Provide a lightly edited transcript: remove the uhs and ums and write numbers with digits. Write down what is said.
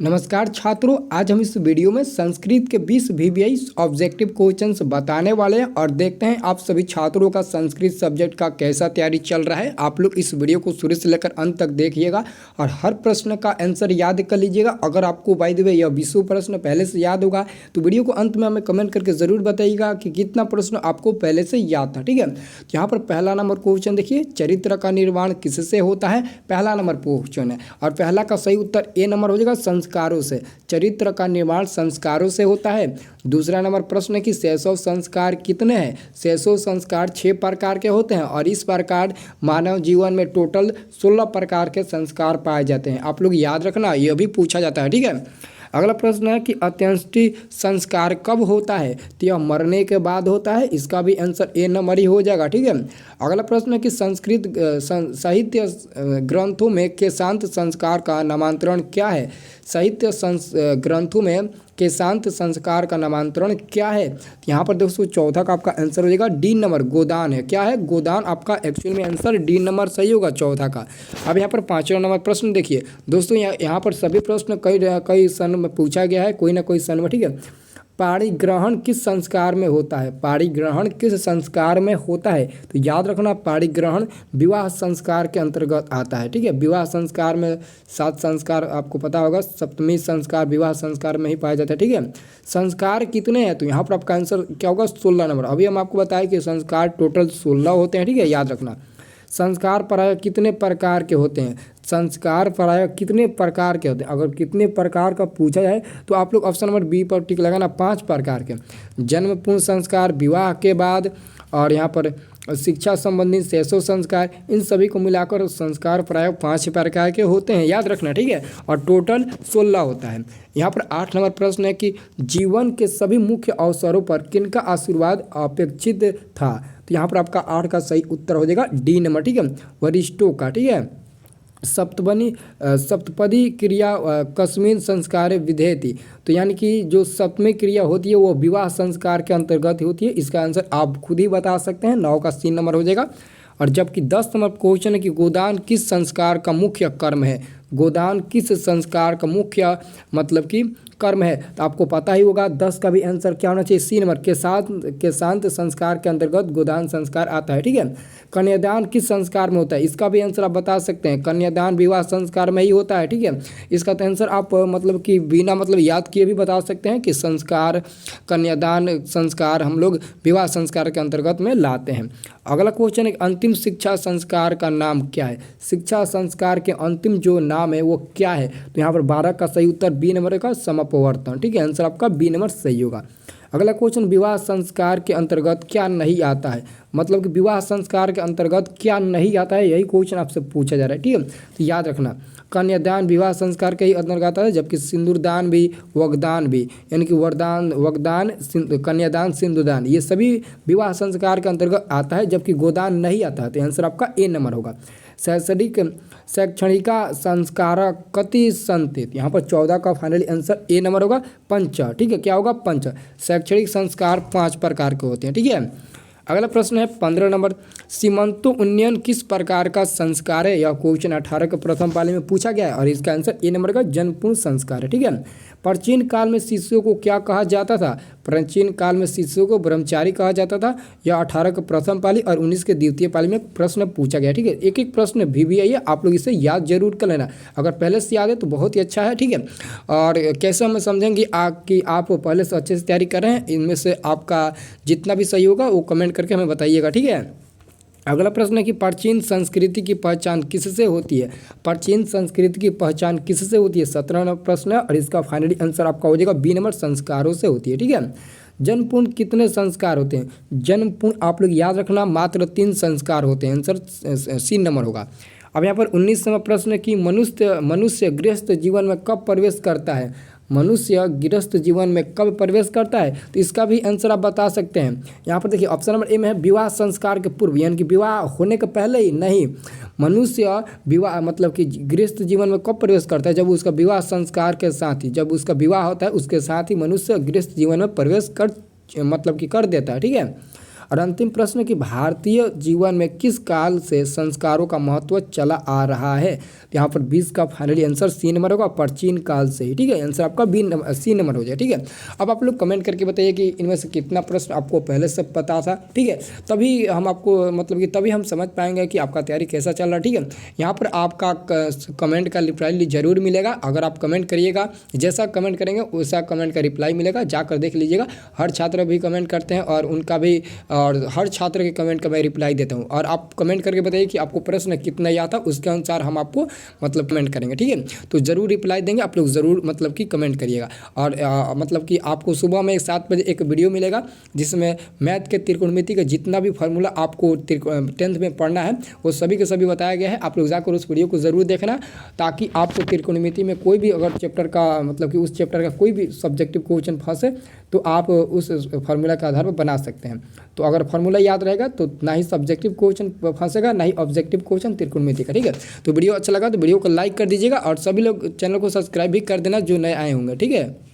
नमस्कार छात्रों, आज हम इस वीडियो में संस्कृत के 20 वीवीआई ऑब्जेक्टिव क्वेश्चंस बताने वाले हैं और देखते हैं आप सभी छात्रों का संस्कृत सब्जेक्ट का कैसा तैयारी चल रहा है। आप लोग इस वीडियो को शुरू से लेकर अंत तक देखिएगा और हर प्रश्न का आंसर याद कर लीजिएगा। अगर आपको बाय द वे यह 20 प्रश्न पहले से याद होगा तो वीडियो को अंत में हमें कमेंट करके ज़रूर बताइएगा कि कितना प्रश्न आपको पहले से याद था। ठीक है, यहाँ पर पहला नंबर क्वेश्चन देखिए, चरित्र का निर्माण किससे होता है। पहला नंबर क्वेश्चन है और पहला का सही उत्तर ए नंबर हो जाएगा, संस्कारों से। चरित्र का निर्माण संस्कारों से होता है। दूसरा नंबर प्रश्न है कि शैशव संस्कार कितने हैं। शैशव संस्कार 6 प्रकार के होते हैं और इस प्रकार मानव जीवन में टोटल 16 प्रकार के संस्कार पाए जाते हैं। आप लोग याद रखना, यह भी पूछा जाता है। ठीक है, अगला प्रश्न है कि अंत्येष्टि संस्कार कब होता है। तो यह मरने के बाद होता है। इसका भी आंसर ए नंबर ही हो जाएगा। ठीक है, अगला प्रश्न है कि संस्कृत साहित्य ग्रंथों में केशांत संस्कार का नामांतरण क्या है। साहित्य ग्रंथों में केशांत संस्कार का नामांतरण क्या है। तो यहाँ पर दोस्तों चौथा का आपका आंसर हो जाएगा डी नंबर, गोदान है। क्या है, गोदान। आपका एक्चुअल में आंसर डी नंबर सही होगा, चौथा का। अब यहाँ पर पाँचवा नंबर प्रश्न देखिए दोस्तों, यहाँ पर सभी प्रश्न कई सन में पूछा गया है, कोई ना कोई सन में। ठीक है, पाणिग्रहण किस संस्कार में होता है। पाणिग्रहण किस संस्कार में होता है, तो याद रखना पाणिग्रहण विवाह संस्कार के अंतर्गत आता है। ठीक है, विवाह संस्कार में 7 संस्कार आपको पता होगा, सप्तमी संस्कार विवाह संस्कार में ही पाया जाता है। ठीक है, संस्कार कितने हैं, तो यहाँ पर आपका आंसर क्या होगा, 16 नंबर। अभी हम आपको बताएं कि संस्कार टोटल 16 होते हैं। ठीक है, याद रखना। संस्कार प्राय कितने प्रकार के होते हैं। संस्कार प्राय कितने प्रकार के होते हैं, अगर कितने प्रकार का पूछा जाए तो आप लोग ऑप्शन नंबर बी पर टिक लगाना, 5 प्रकार के। जन्म पूर्ण संस्कार, विवाह के बाद, और यहाँ पर शिक्षा संबंधी शैशव संस्कार, इन सभी को मिलाकर संस्कार प्राय 5 प्रकार के होते हैं, याद रखना। ठीक है, और टोटल 16 होता है। यहाँ पर 8 नंबर प्रश्न है कि जीवन के सभी मुख्य अवसरों पर किनका आशीर्वाद अपेक्षित था। तो यहाँ पर आपका 8 का सही उत्तर हो जाएगा डी नंबर। ठीक है, वरिष्ठों का। ठीक है, सप्तपदी क्रिया कस्मिन संस्कार विधेयति, तो यानी कि जो सप्तमी क्रिया होती है वो विवाह संस्कार के अंतर्गत होती है। इसका आंसर आप खुद ही बता सकते हैं, 9 का सी नंबर हो जाएगा। और जबकि 10 नंबर क्वेश्चन है कि गोदान किस संस्कार का मुख्य कर्म है। गोदान किस संस्कार का मुख्य मतलब कि कर्म है, तो आपको पता ही होगा। 10 का भी आंसर क्या होना चाहिए, सी नंबर, केशांत संस्कार के अंतर्गत गोदान संस्कार आता है। ठीक है, कन्यादान किस संस्कार में होता है, इसका भी आंसर आप बता सकते हैं। कन्यादान विवाह संस्कार में ही होता है। ठीक है, इसका तो आंसर आप मतलब कि बिना मतलब याद किए भी बता सकते हैं कि संस्कार, कन्यादान संस्कार हम लोग विवाह संस्कार के अंतर्गत में लाते हैं। अगला क्वेश्चन है, अंतिम शिक्षा संस्कार का नाम क्या है। शिक्षा संस्कार के अंतिम जो नाम है वो क्या है, तो यहाँ पर 12 का सही उत्तर बी नंबर का समपवर्तन। ठीक है, आंसर आपका बी नंबर सही होगा। अगला क्वेश्चन, विवाह संस्कार के अंतर्गत क्या नहीं आता है। मतलब कि विवाह संस्कार के अंतर्गत क्या नहीं आता है, यही क्वेश्चन आपसे पूछा जा रहा है। ठीक है, तो याद रखना कन्यादान विवाह संस्कार के ही अंतर्गत आता है, जबकि सिंदूरदान भी, वगदान भी, यानी कि वरदान, वगदान, कन्यादान, सिंदूरदान, ये सभी विवाह संस्कार के अंतर्गत आता है, जबकि गोदान नहीं आता है। तो आंसर आपका ए नंबर होगा। शैक्षणिका संस्कार कति संति, यहाँ पर 14 का फाइनली आंसर ए नंबर होगा, पंच। ठीक है, क्या होगा, पंच। शैक्षणिक संस्कार 5 प्रकार के होते हैं। ठीक है, अगला प्रश्न है 15 नंबर, सीमंतो उन्नयन किस प्रकार का संस्कार है। यह क्वेश्चन 18 के प्रथम पाली में पूछा गया है और इसका आंसर ए नंबर का जन्मपूर्ण संस्कार है। ठीक है, प्राचीन काल में शिष्यों को क्या कहा जाता था। प्राचीन काल में शिष्यों को ब्रह्मचारी कहा जाता था। यह 18 के प्रथम पाली और 19 के द्वितीय पाली में प्रश्न पूछा गया। ठीक है, एक एक प्रश्न वीवीआई है, आप लोग इसे याद जरूर कर लेना। अगर पहले से याद है तो बहुत ही अच्छा है। ठीक है, और कैसे हम समझेंगे कि आप पहले से अच्छे से तैयारी कर रहे हैं। इनमें से आपका जितना भी सही होगा वो कमेंट करके हमें बताइएगा। ठीक है, अगला प्रश्न है कि प्राचीन संस्कृति की पहचान किससे होती है। प्राचीन संस्कृति की पहचान किससे होती है, 17 नंबर प्रश्न है और इसका फाइनली आंसर आपका हो जाएगा बी नंबर, संस्कारों से होती है। ठीक है, जन्मपूर्ण कितने संस्कार होते हैं। जन्मपूर्ण आप लोग याद रखना मात्र 3 संस्कार होते हैं, आंसर सी नंबर होगा। अब यहाँ पर 19 नंबर प्रश्न है कि मनुष्य गृहस्थ जीवन में कब प्रवेश करता है। मनुष्य गृहस्थ जीवन में कब प्रवेश करता है, तो इसका भी आंसर आप बता सकते हैं। यहाँ पर देखिए ऑप्शन नंबर ए में है विवाह संस्कार के पूर्व, यानी कि विवाह होने के पहले ही नहीं। मनुष्य विवाह मतलब कि गृहस्थ जीवन में कब प्रवेश करता है, जब उसका विवाह संस्कार के साथ ही, जब उसका विवाह होता है उसके साथ ही मनुष्य गृहस्थ जीवन में प्रवेश कर मतलब कि कर देता है। ठीक है, और अंतिम प्रश्न कि भारतीय जीवन में किस काल से संस्कारों का महत्व चला आ रहा है। तो यहाँ पर 20 का फाइनली आंसर सी नंबर होगा, प्राचीन काल से ही। ठीक है, आंसर आपका सी नंबर हो जाए। ठीक है, अब आप लोग कमेंट करके बताइए कि इनमें से कितना प्रश्न आपको पहले से पता था। ठीक है, तभी हम आपको मतलब कि तभी हम समझ पाएंगे कि आपका तैयारी कैसा चल रहा है। ठीक है, यहाँ पर आपका कमेंट का रिप्लाई जरूर मिलेगा। अगर आप कमेंट करिएगा, जैसा कमेंट करेंगे वैसा कमेंट का रिप्लाई मिलेगा, जाकर देख लीजिएगा। हर छात्र भी कमेंट करते हैं और उनका भी, और हर छात्र के कमेंट का मैं रिप्लाई देता हूँ। और आप कमेंट करके बताइए कि आपको प्रश्न कितना याद था, उसके अनुसार हम आपको मतलब कमेंट करेंगे। ठीक है, तो ज़रूर रिप्लाई देंगे, आप लोग ज़रूर मतलब कि कमेंट करिएगा। और मतलब कि आपको सुबह में 7 बजे एक वीडियो मिलेगा जिसमें मैथ के त्रिकोणमिति का जितना भी फार्मूला आपको 10th में पढ़ना है वो सभी के सभी बताया गया है। आप लोग जाकर उस वीडियो को ज़रूर देखना, ताकि आपको त्रिकोणमिति में कोई भी अगर चैप्टर का मतलब कि उस चैप्टर का कोई भी सब्जेक्टिव क्वेश्चन फंसे तो आप उस फार्मूला के आधार पर बना सकते हैं। तो अगर फार्मूला याद रहेगा तो ना ही सब्जेक्टिव क्वेश्चन फंसेगा, ना ही ऑब्जेक्टिव क्वेश्चन त्रिकोणमिति का। ठीक है, तो वीडियो अच्छा लगा तो वीडियो को लाइक कर दीजिएगा और सभी लोग चैनल को सब्सक्राइब भी कर देना जो नए आए होंगे। ठीक है।